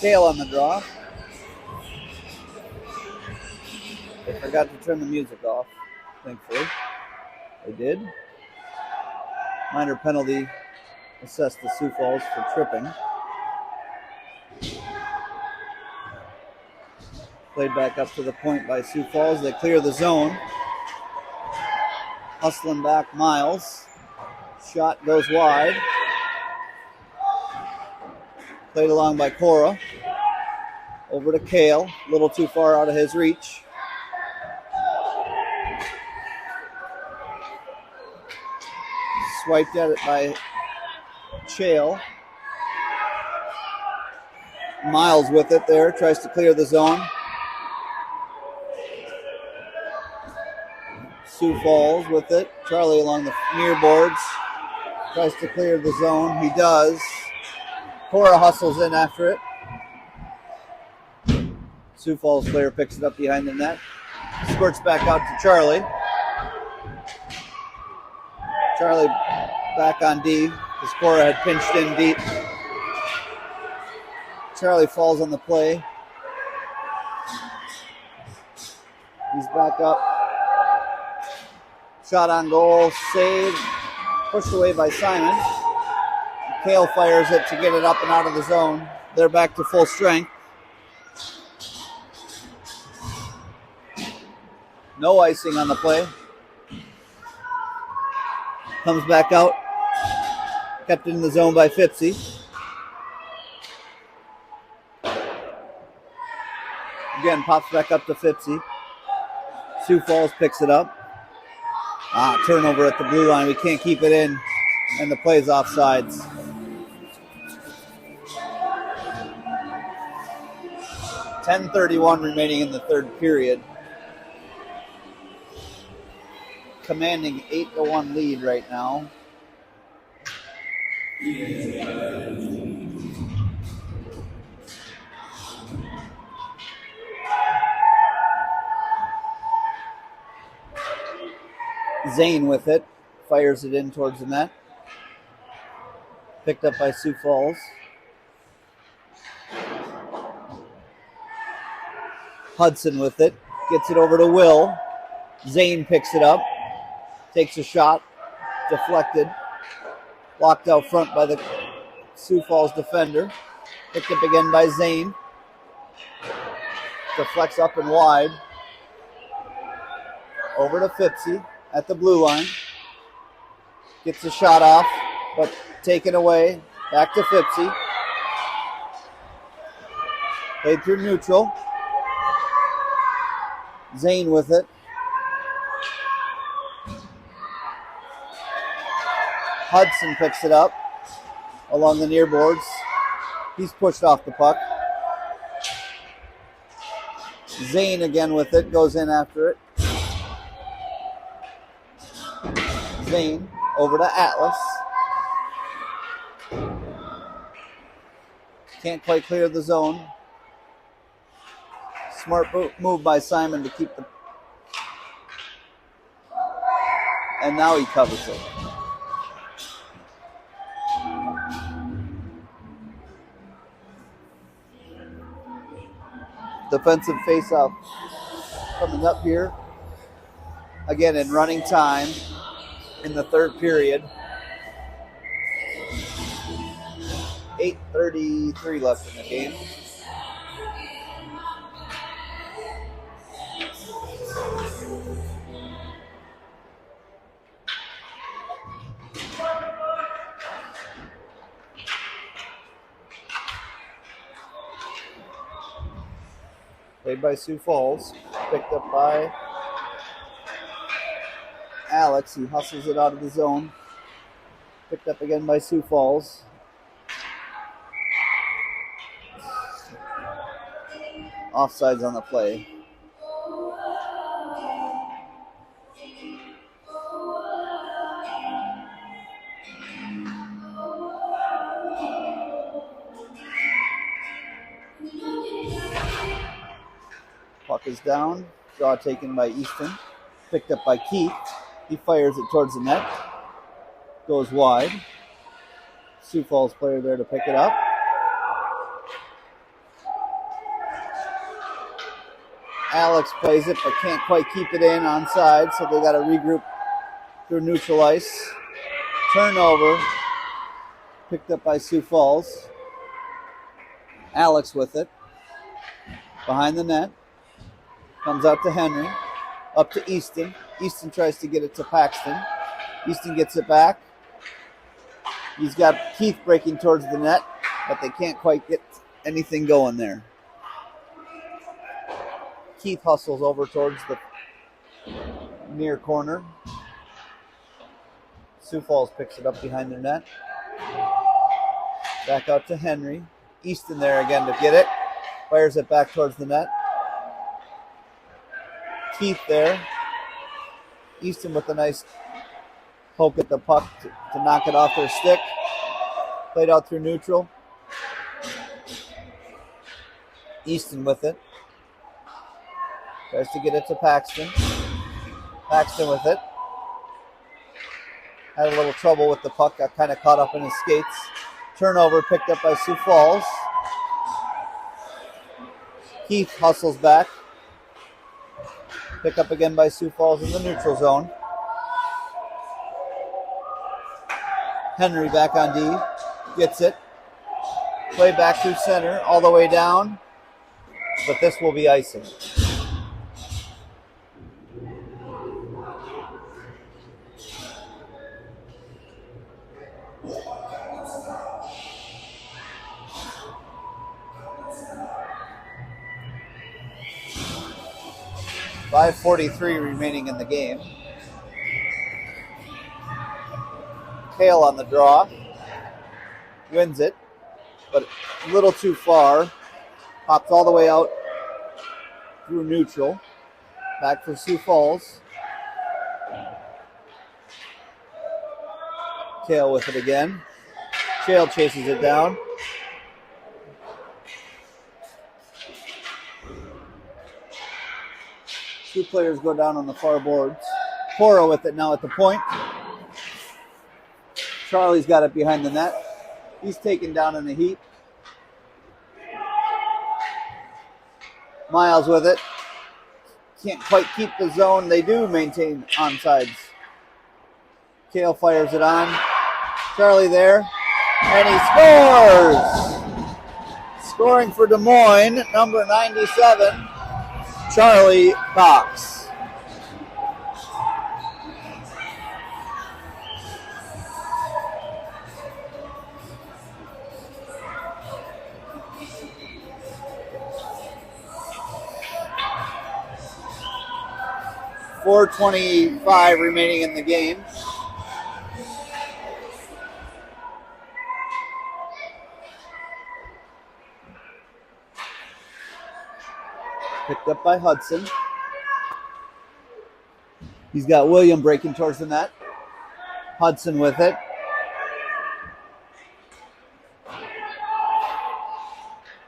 Speaker 1: Tail on the draw. They forgot to turn the music off, thankfully. They did. Minor penalty assessed to Sioux Falls for tripping. Played back up to the point by Sioux Falls. They clear the zone. Hustling back Miles. Shot goes wide. Played along by Cora. Over to Kale. A little too far out of his reach. Swiped at it by Chael. Miles with it there. Tries to clear the zone. Sioux Falls with it. Charlie along the near boards. Tries to clear the zone. He does. Cora hustles in after it. Sioux Falls player picks it up behind the net. Squirts back out to Charlie. Charlie back on D because Cora had pinched in deep. Charlie falls on the play. He's back up. Shot on goal, saved, pushed away by Simon. Kale fires it to get it up and out of the zone. They're back to full strength. No icing on the play. Comes back out. Kept in the zone by Fitzy. Again, pops back up to Fitzy. Sioux Falls picks it up. Turnover at the blue line. We can't keep it in. And the play's offsides. .10:31 remaining in the third period. Commanding 8-1 lead right now. Zane with it. Fires it in towards the net. Picked up by Sioux Falls. Hudson with it. Gets it over to Will. Zane picks it up. Takes a shot. Deflected. Blocked out front by the Sioux Falls defender. Picked up again by Zane. Deflects up and wide. Over to Fitzy at the blue line. Gets a shot off, but taken away. Back to Fitzy. Played through neutral. Zane with it. Hudson picks it up along the near boards. He's pushed off the puck. Zane again with it. Goes in after it. Zane over to Atlas. Can't quite clear the zone. Smart move by Simon to keep the... And now he covers it. Defensive face-off coming up here. again in running time in the third period. 8:33 left in the game. Played by Sioux Falls. Picked up by Alex. He hustles it out of the zone. Picked up again by Sioux Falls. Offsides on the play. Puck is down. Draw taken by Easton. Picked up by Keith. He fires it towards the net. Goes wide. Sioux Falls player there to pick it up. Alex plays it but can't quite keep it in onside, so they got to regroup through neutral ice. Turnover. Picked up by Sioux Falls. Alex with it. Behind the net. Comes out to Henry. Up to Easton. Easton tries to get it to Paxton. Easton gets it back. He's got Keith breaking towards the net, but they can't quite get anything going there. Keith hustles over towards the near corner. Sioux Falls picks it up behind their net. Back out to Henry. Easton there again to get it. Fires it back towards the net. Keith there. Easton with a nice poke at the puck to knock it off their stick. Played out through neutral. Easton with it. Tries to get it to Paxton. Paxton with it. Had a little trouble with the puck. Got kind of caught up in his skates. Turnover picked up by Sioux Falls. Keith hustles back. Pick up again by Sioux Falls in the neutral zone. Henry back on D. Gets it. Play back through center. All the way down. But this will be icing. .543 remaining in the game. Kale on the draw. Wins it, but a little too far. Pops all the way out through neutral. Back for Sioux Falls. Kale with it again. Shale chases it down. Two players go down on the far boards. Cora with it now at the point. Charlie's got it behind the net. He's taken down in the heat. Miles with it. Can't quite keep the zone. They do maintain onside. Kale fires it on. Charlie there. And he scores! Scoring for Des Moines, number 97. Charlie Cox. .425 remaining in the game. Picked up by Hudson. He's got William breaking towards the net. Hudson with it.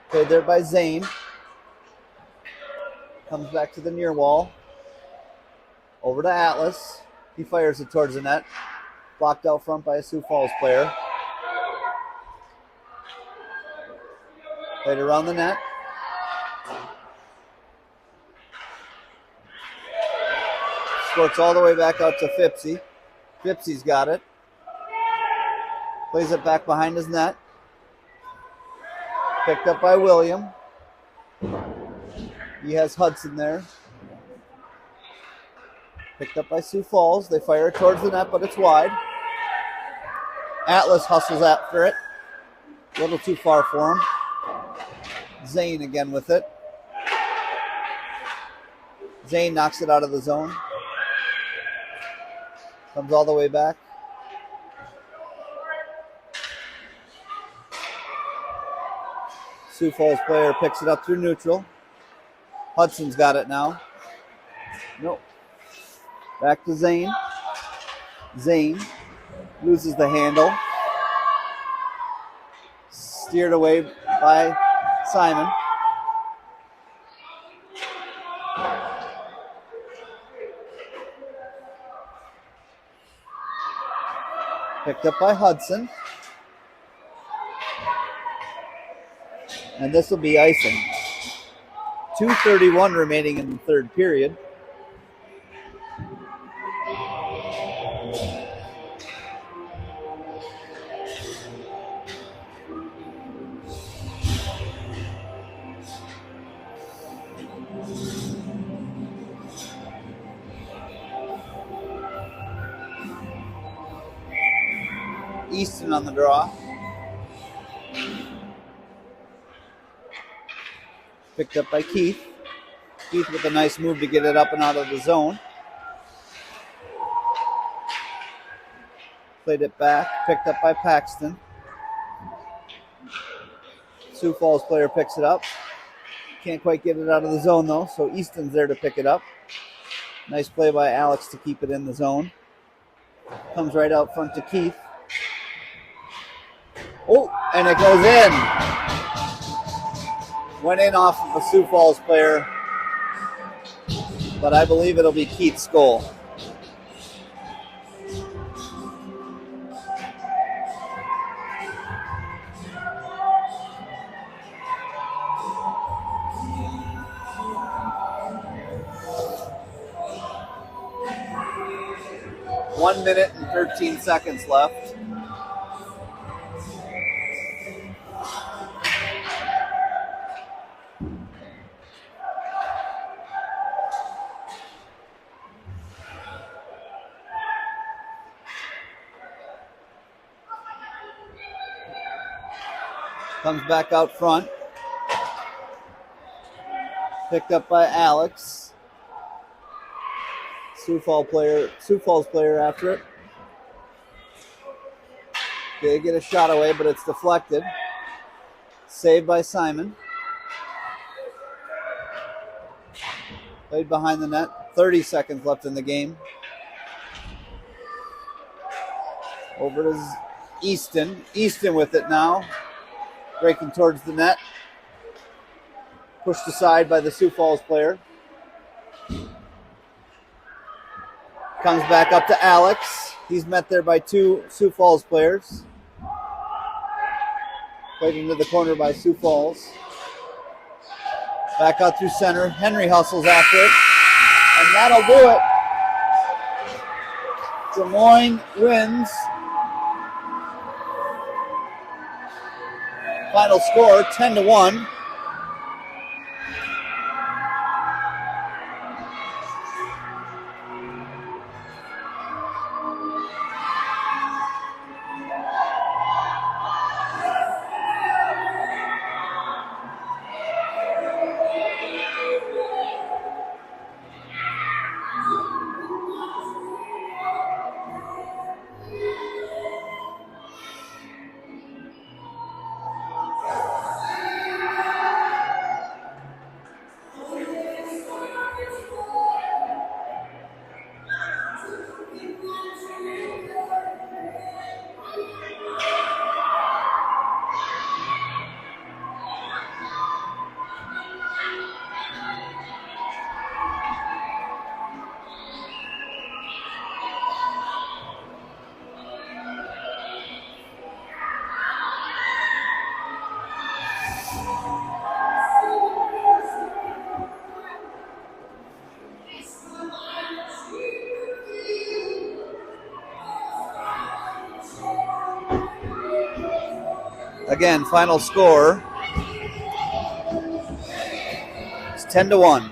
Speaker 1: Played there by Zane. Comes back to the near wall. Over to Atlas. He fires it towards the net. Blocked out front by a Sioux Falls player. Played around the net. Squirts all the way back out to Phipsy. Phipsy's got it. Plays it back behind his net. Picked up by William. He has Hudson there. Picked up by Sioux Falls. They fire it towards the net, but it's wide. Atlas hustles after it. A little too far for him. Zane again with it. Zane knocks it out of the zone. Comes all the way back. Sioux Falls player picks it up through neutral. Hudson's got it now. Nope. Back to Zane. Zane loses the handle. Steered away by Simon. Picked up by Hudson. And this will be icing. 2:31 remaining in the third period. Easton on the draw. Picked up by Keith. Keith with a nice move to get it up and out of the zone. Played it back. Picked up by Paxton. Sioux Falls player picks it up. Can't quite get it out of the zone though, so Easton's there to pick it up. Nice play by Alex to keep it in the zone. Comes right out front to Keith. Oh, and it goes in. Went in off of the Sioux Falls player, but I believe it'll be Keith's goal. One minute and 13 seconds left. Comes back out front. Picked up by Alex. Sioux Falls player after it. They get a shot away, but it's deflected. Saved by Simon. Played behind the net. 30 seconds left in the game. Over to Easton. Easton with it now. Breaking towards the net. Pushed aside by the Sioux Falls player. Comes back up to Alex. He's met there by two Sioux Falls players. Played into the corner by Sioux Falls. Back out through center. Henry hustles after it. And that'll do it. Des Moines wins. Final score, 10-1. Again, final score is 10-1.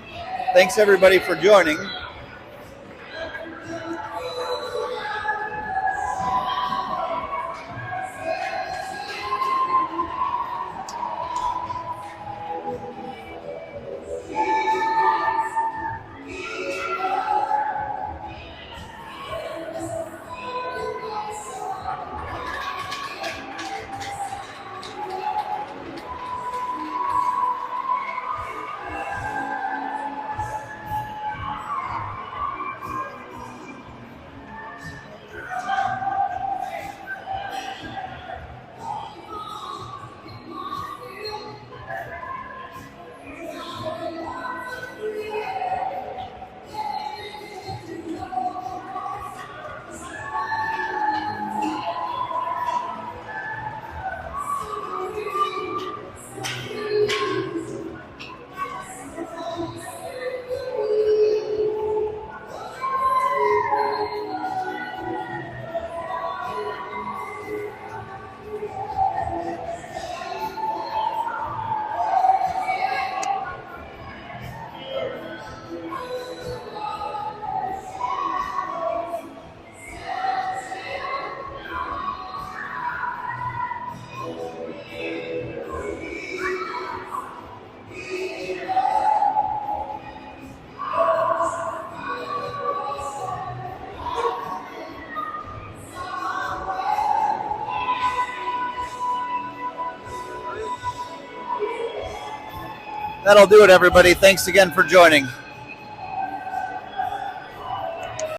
Speaker 1: Thanks everybody for joining. That'll do it, everybody. Thanks again for joining.